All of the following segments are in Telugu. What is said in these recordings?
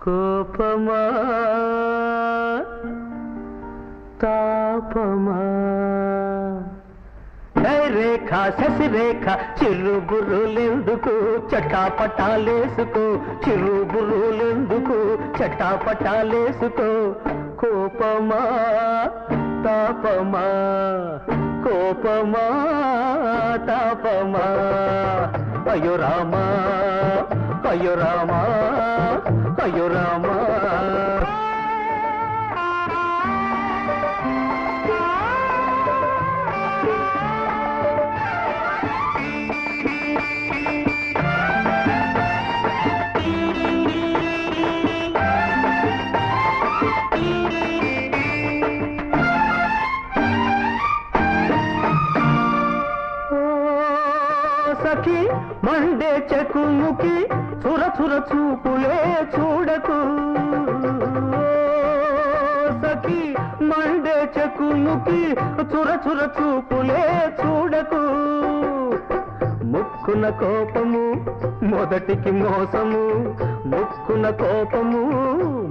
కోపమా తాపమా రేఖ శశిరేఖ చిరుబురులెందుకు చటాపటాలేసుకో చిరుబురులెందుకు చటాపటాలేసుకో కోపమా తాపమా కోపమా తాపమా అయ్యో రామా అయ్యో రామా అయ్యో రామా సఖి మండే చెకుముకి చుర చుర చూపులే చూడకు సఖి మండే చెకుముకి చుర చుర చూపులే చూడకు ముక్కున కోపము మొదటికి మోసము ముక్కున కోపము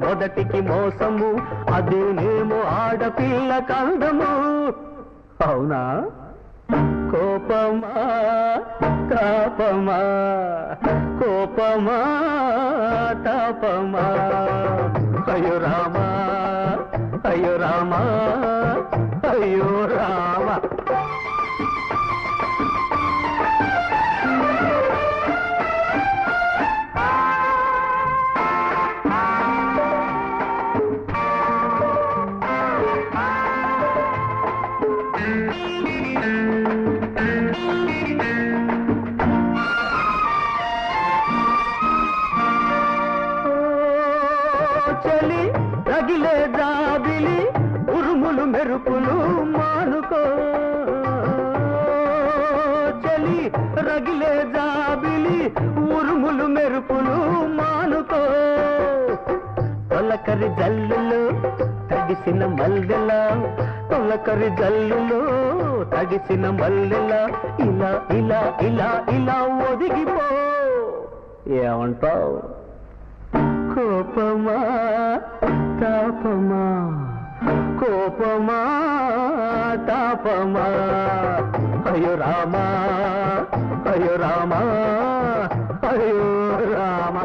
మొదటికి మోసము అదేనేమో ఆడపిల్ల కందము అవునా కోపమా తాపమా కోపమా తాపమా అయ్యో రామా అయ్యో రామా అయ్యో రామా చలి రగిలే జాబిలి ఉరుములు మెరుపులు మానుకో చలి రగిలే జాబిలి ఉరుములు మెరుపులు మానుకో తొలకరి జల్లులో తడిసిన మల్లెలా తొలకరి జల్లులో తడిసిన మల్లెలా ఇలా ఇలా ఇలా ఇలా ఒదిగిపో ఏమంటావు కోపమా తాపమా కోపమా తాపమా అయ్యో రామా అయ్యో రామా అయ్యో రామా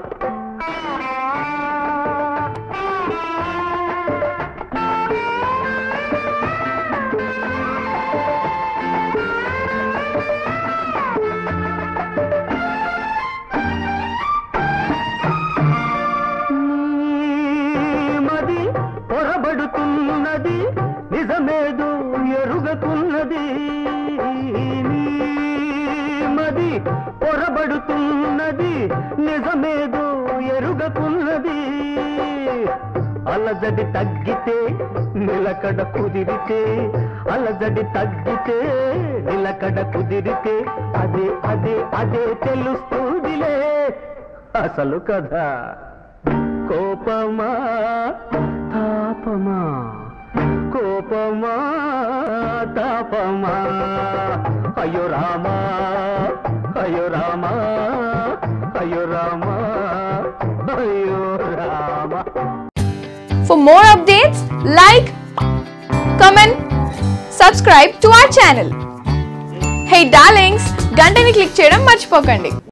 పొరబడుతున్నది నిజమేదో ఎరుగకున్నది మది పొరబడుతున్నది నిజమేదో ఎరుగకున్నది అలజడి తగ్గితే నిలకడ కుదిరితే అలజడి తగ్గితే నిలకడ కుదిరితే అదే అదే అదే తెలుస్తుందిలే అసలు కదా కోపమా తాపమా కోపమా తాపమా అయ్యో రామా అయ్యో రామా అయ్యో రామా అయ్యో Rama. For more updates, like, comment, subscribe to our channel. Hey darlings, గంటని click చేయడం మర్చిపోకండి.